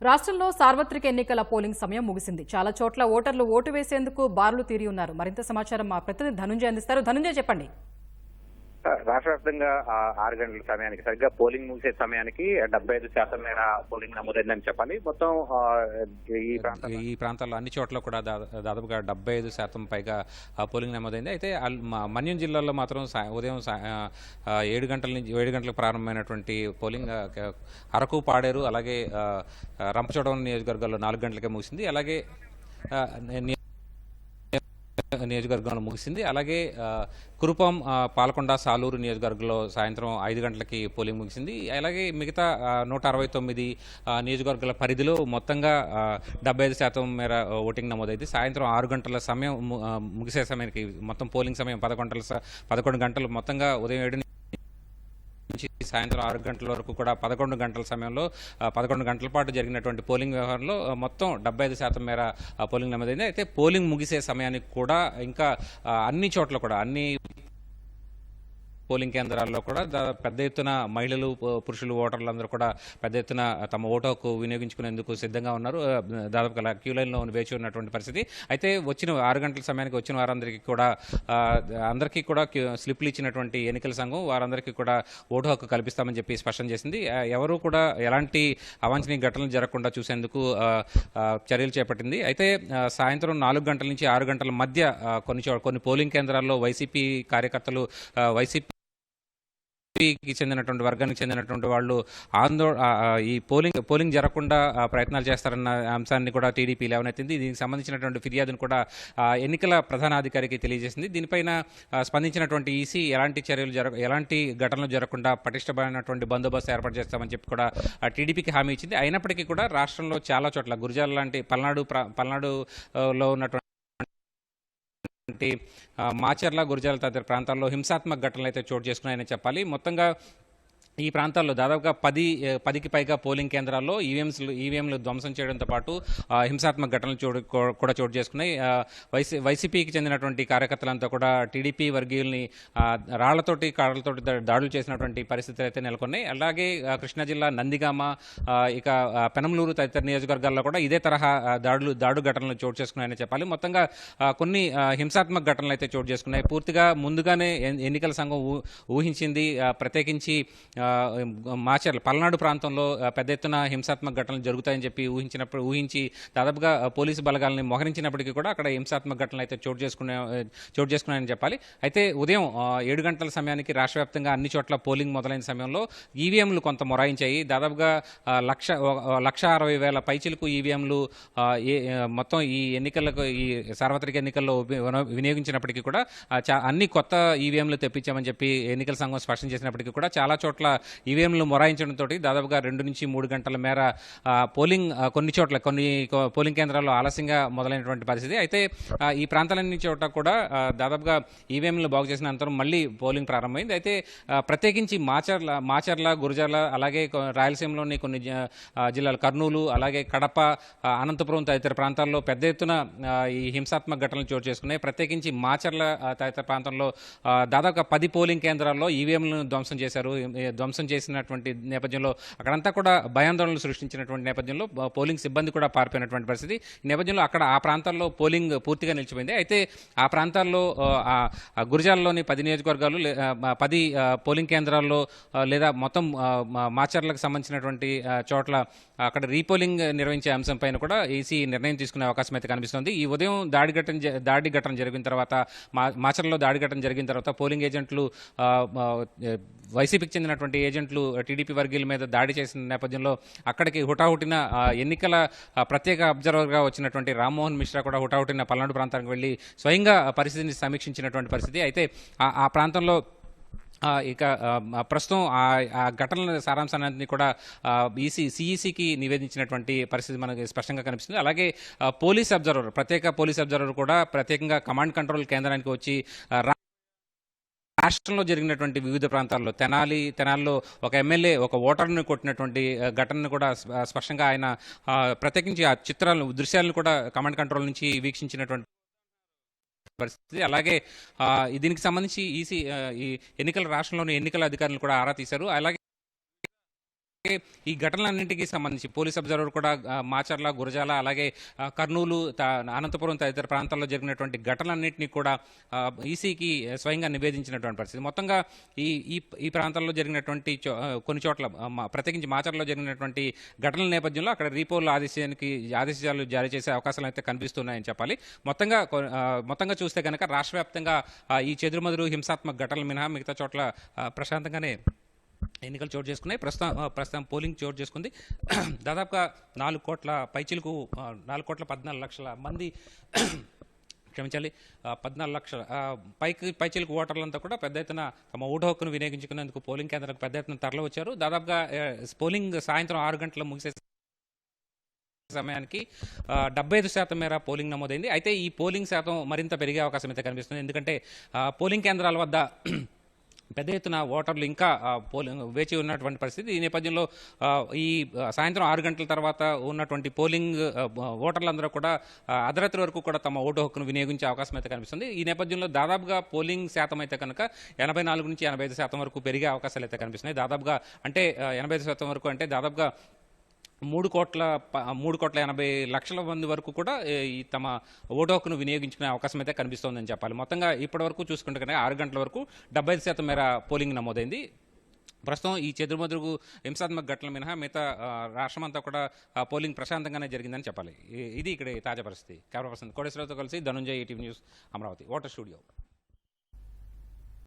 రాష్ట్రంలో సార్వత్రిక ఎన్నికల పోలింగ్ సమయం ముగిసింది. చాలా చోట్ల ఓటర్లు ఓటు వేసేందుకు బారులు తీరి ఉన్నారు. మరింత సమాచారం మా ప్రతినిధి ధనుంజయ్ అందిస్తారు. ధనుంజయ్, చెప్పండి. రాష్ట్ర వ్యాప్తంగా 6 గంటల సమయానికి సరిగ్గా పోలింగ్ ముగిసే సమయానికి 75% మేర పోలింగ్ నమోదైందని చెప్పాలి. మొత్తం ఈ ప్రాంతాల్లో అన్ని చోట్ల కూడా దాదాపుగా 75% పైగా పోలింగ్ నమోదైంది. అయితే మన్యం జిల్లాలో మాత్రం ఉదయం 7 గంటలకు ప్రారంభమైనటువంటి పోలింగ్ అరకు, పాడేరు, అలాగే రంపచోడవరం నియోజకవర్గాల్లో 4 గంటలకే ముగిసింది. అలాగే నియోజకవర్గంలో ముగిసింది. అలాగే కురుపాం, పాలకొండ, సాలూరు నియోజకవర్గంలో సాయంత్రం 5 గంటలకి పోలింగ్ ముగిసింది. అలాగే మిగతా 169 నియోజకవర్గాల పరిధిలో మొత్తంగా 75% మేర ఓటింగ్ నమోదైంది. సాయంత్రం 6 గంటల సమయం ముగిసే సమయానికి మొత్తం పోలింగ్ సమయం 11 గంటలు, మొత్తంగా ఉదయం 7 నుంచి సాయంత్రం 6 గంటల వరకు కూడా 11 గంటల సమయంలో 11 గంటల పాటు జరిగినటువంటి పోలింగ్ వ్యవహారంలో మొత్తం 75% మేర పోలింగ్ నమోదైంది. అయితే పోలింగ్ ముగిసే సమయానికి కూడా ఇంకా అన్ని చోట్ల కూడా అన్ని పోలింగ్ కేంద్రాల్లో కూడా పెద్ద ఎత్తున మహిళలు, పురుషులు, ఓటర్లందరూ కూడా పెద్ద ఎత్తున తమ ఓటు హక్కు వినియోగించుకునేందుకు సిద్ధంగా ఉన్నారు. దాదాపుగా క్యూ లైన్లో వేచి ఉన్నటువంటి పరిస్థితి. అయితే 6 గంటల సమయానికి వచ్చిన అందరికీ కూడా స్లిప్లు ఇచ్చినటువంటి ఎన్నికల సంఘం వారందరికీ కూడా ఓటు హక్కు కల్పిస్తామని చెప్పి స్పష్టం చేసింది. ఎవరూ కూడా ఎలాంటి అవాంఛనీయ ఘటనలు జరగకుండా చూసేందుకు చర్యలు చేపట్టింది. అయితే సాయంత్రం 4 గంటల నుంచి 6 గంటల మధ్య కొన్ని పోలింగ్ కేంద్రాల్లో వైసీపీ కార్యకర్తలు, వైసీపీకి చెందినటువంటి వర్గానికి చెందినటువంటి వాళ్ళు ఈ పోలింగ్ జరగకుండా ప్రయత్నాలు చేస్తారన్న అంశాన్ని కూడా టీడీపీ లేవనెత్తింది. దీనికి సంబంధించినటువంటి ఫిర్యాదును కూడా ఎన్నికల ప్రధానాధికారికి తెలియజేసింది. దీనిపైన స్పందించినటువంటి ఈసీ ఎలాంటి ఘటనలు జరగకుండా పటిష్టమైనటువంటి బందోబస్తు ఏర్పాటు చేస్తామని చెప్పి కూడా టీడీపీకి హామీ ఇచ్చింది. అయినప్పటికీ కూడా రాష్ట్రంలో చాలా చోట్ల గురజాల లాంటి పల్నాడులో ఉన్నటువంటి మాచర్ల, గురజాల తదితర ప్రాంతాల్లో హింసాత్మక ఘటనలు అయితే చోటు చేసుకున్నాయని చెప్పాలి. మొత్తంగా ఈ ప్రాంతాల్లో దాదాపుగా 10కి పైగా పోలింగ్ కేంద్రాల్లో ఈవీఎంలు ధ్వంసం చేయడంతో పాటు హింసాత్మక ఘటనలు కూడా చోటు చేసుకున్నాయి. వైసీపీకి చెందినటువంటి కార్యకర్తలంతా కూడా టీడీపీ వర్గీయుల్ని రాళ్లతోటి, కాళ్లతోటి దాడులు చేసినటువంటి పరిస్థితులు అయితే నెలకొన్నాయి. అలాగే కృష్ణా జిల్లా నందిగామ, ఇక పెనంలూరు తదితర నియోజకవర్గాల్లో కూడా ఇదే తరహా దాడు ఘటనలు చోటు చేసుకున్నాయని చెప్పాలి. మొత్తంగా కొన్ని హింసాత్మక ఘటనలు అయితే చోటు చేసుకున్నాయి. పూర్తిగా ముందుగానే ఎన్నికల సంఘం ఊహించింది. ప్రత్యేకించి పల్నాడు ప్రాంతంలో పెద్ద ఎత్తున హింసాత్మక ఘటనలు జరుగుతాయని చెప్పి ఊహించి దాదాపుగా పోలీసు బలగాలని మోహరించినప్పటికీ కూడా అక్కడ హింసాత్మక ఘటనలు అయితే చోటు చేసుకున్నాయని చెప్పాలి. అయితే ఉదయం 7 గంటల సమయానికి రాష్ట్ర వ్యాప్తంగా అన్ని చోట్ల పోలింగ్ మొదలైన సమయంలో ఈవీఎంలు కొంత మొరాయించాయి. దాదాపుగా 1,60,000 పైచిలకు ఈవీఎంలు మొత్తం ఈ సార్వత్రిక ఎన్నికల్లో వినియోగించినప్పటికీ కూడా అన్ని కొత్త ఈవీఎంలు తెప్పించామని చెప్పి ఎన్నికల సంఘం స్పష్టం చేసినప్పటికీ కూడా చాలా చోట్ల ఈవీఎంలు మొరాయించడంతో దాదాపుగా 2 నుంచి 3 గంటల మేర పోలింగ్ కొన్ని పోలింగ్ కేంద్రాల్లో ఆలస్యంగా మొదలైనటువంటి పరిస్థితి. అయితే ఈ ప్రాంతాలన్నీ చోట కూడా దాదాపుగా ఈవీఎంలు బాగు చేసిన అనంతరం మళ్ళీ పోలింగ్ ప్రారంభమైంది. అయితే ప్రత్యేకించి మాచర్ల, గురజాల, అలాగే రాయలసీమలోని కొన్ని జిల్లాలు కర్నూలు, అలాగే కడప, అనంతపురం తదితర ప్రాంతాల్లో పెద్ద ఎత్తున ఈ హింసాత్మక ఘటనలు చోటు చేసుకున్నాయి. ప్రత్యేకించి మాచర్ల తదితర ప్రాంతంలో దాదాపుగా 10 పోలింగ్ కేంద్రాల్లో ఈవీఎంలను ధ్వంసం చేసినటువంటి నేపథ్యంలో అక్కడంతా కూడా భయాందోళనలు సృష్టించినటువంటి నేపథ్యంలో పోలింగ్ సిబ్బంది కూడా పారిపోయినటువంటి పరిస్థితి. ఈ నేపథ్యంలో ఆ ప్రాంతాల్లో పోలింగ్ పూర్తిగా నిలిచిపోయింది. అయితే ఆ ప్రాంతాల్లో గురజాలలోని 10 నియోజకవర్గాలు, 10 పోలింగ్ కేంద్రాల్లో లేదా మొత్తం మాచర్లకు సంబంధించినటువంటి చోట్ల అక్కడ రీపోలింగ్ నిర్వహించే అంశంపైన కూడా ఈసీ నిర్ణయం తీసుకునే అవకాశం అయితే కనిపిస్తుంది. ఈ ఉదయం దాడి ఘటన జరిగిన తర్వాత, మాచర్లలో దాడి ఘటన జరిగిన తర్వాత పోలింగ్ ఏజెంట్లు, వైసీపీకి చెందినటువంటి ఏజెంట్లు టీడీపీ వర్గీయుల మీద దాడి చేసిన నేపథ్యంలో అక్కడికి హుటాహుటిన ఎన్నికల ప్రత్యేక అబ్జర్వర్గా వచ్చినటువంటి రామ్మోహన్ మిశ్రా కూడా హుటాహుటిన పల్నాడు ప్రాంతానికి వెళ్లి స్వయంగా పరిస్థితిని సమీక్షించినటువంటి పరిస్థితి. అయితే ఆ ప్రాంతంలో ఇక ప్రస్తుతం ఆ ఘటనల సారాంశాన్ని కూడా సిఈసికి నివేదించినటువంటి పరిస్థితి మనకి స్పష్టంగా కనిపిస్తుంది. అలాగే ప్రత్యేక పోలీస్ అబ్జర్వర్ కూడా ప్రత్యేకంగా కమాండ్ కంట్రోల్ కేంద్రానికి వచ్చి రాష్ట్రంలో జరిగినటువంటి వివిధ ప్రాంతాల్లో తెనాలిలో ఒక ఎమ్మెల్యే ఒక ఓటర్ను కొట్టినటువంటి ఘటనను కూడా స్పష్టంగా ఆయన ప్రత్యేకించి ఆ దృశ్యాలను కూడా కమాండ్ కంట్రోల్ నుంచి వీక్షించినటువంటి పరిస్థితి. అలాగే దీనికి సంబంధించి ఈ రాష్ట్రంలోని ఎన్నికల అధికారులు కూడా ఆరా తీశారు. అలాగే ఈ ఘటనలన్నింటికి సంబంధించి పోలీస్ అబ్జర్వర్ కూడా మాచర్ల, గురజాల, అలాగే కర్నూలు, అనంతపురం తదితర ప్రాంతాల్లో జరిగినటువంటి ఘటనలన్నింటినీ కూడా ఈసీకి స్వయంగా నివేదించినటువంటి పరిస్థితి. మొత్తంగా ఈ ఈ ఈ ప్రాంతాల్లో జరిగినటువంటి కొన్ని చోట్ల ప్రత్యేకించి మాచర్లో జరిగినటువంటి ఘటనల నేపథ్యంలో అక్కడ రీపోల్ ఆదేశాలు జారీ చేసే అవకాశాలు అయితే కనిపిస్తున్నాయని చెప్పాలి. మొత్తంగా చూస్తే కనుక రాష్ట్ర వ్యాప్తంగా ఈ చెదురుమదురు హింసాత్మక ఘటనలు మినహా మిగతా చోట్ల ప్రశాంతంగానే ఎన్నికలు చోటు చేసుకున్నాయి. ప్రస్తుతం పోలింగ్ చోటు చేసుకుంది. దాదాపుగా 4 కోట్ల పైచిలకు 4,14,00,000 మంది క్షమించాలి 14 లక్షల పైచిలకు ఓటర్లంతా కూడా పెద్ద ఎత్తున తమ ఓటు హక్కును వినియోగించుకునేందుకు పోలింగ్ కేంద్రాలకు పెద్ద ఎత్తున తరలి వచ్చారు. దాదాపుగా పోలింగ్ సాయంత్రం 6 గంటల ముగిసే సమయానికి 75% మేర పోలింగ్ నమోదైంది. అయితే ఈ పోలింగ్ శాతం మరింత పెరిగే అవకాశం అయితే కనిపిస్తుంది. ఎందుకంటే పోలింగ్ కేంద్రాల వద్ద పెద్ద ఎత్తున ఓటర్లు ఇంకా వేచి ఉన్నటువంటి పరిస్థితి. ఈ నేపథ్యంలో ఈ సాయంత్రం 6 గంటల తర్వాత ఉన్నటువంటి పోలింగ్ ఓటర్లందరూ కూడా అర్ధరాత్రి వరకు కూడా తమ ఓటు హక్కును వినియోగించే అవకాశం అయితే కనిపిస్తుంది. ఈ నేపథ్యంలో దాదాపుగా పోలింగ్ శాతం అయితే కనుక 84 నుంచి 85% వరకు పెరిగే అవకాశాలు అయితే కనిపిస్తున్నాయి. దాదాపుగా అంటే 85% వరకు అంటే దాదాపుగా 3,80,00,000 మంది వరకు కూడా ఈ తమ ఓటు హక్కును వినియోగించుకునే అవకాశం అయితే కనిపిస్తోందని చెప్పాలి. మొత్తంగా ఇప్పటి వరకు చూసుకుంటే కనుక 6 గంటల వరకు 75% మేర పోలింగ్ నమోదైంది. ప్రస్తుతం ఈ చెదురుమదురు హింసాత్మక ఘటనలు మినహా మిగతా రాష్ట్రమంతా కూడా పోలింగ్ ప్రశాంతంగానే జరిగిందని చెప్పాలి. ఇది ఇక్కడ తాజా పరిస్థితి. కెమెరా పర్సన్ కోటేశ్వరరావుతో కలిసి Dhanunjay, ETV news, Amaravati. Voter studio.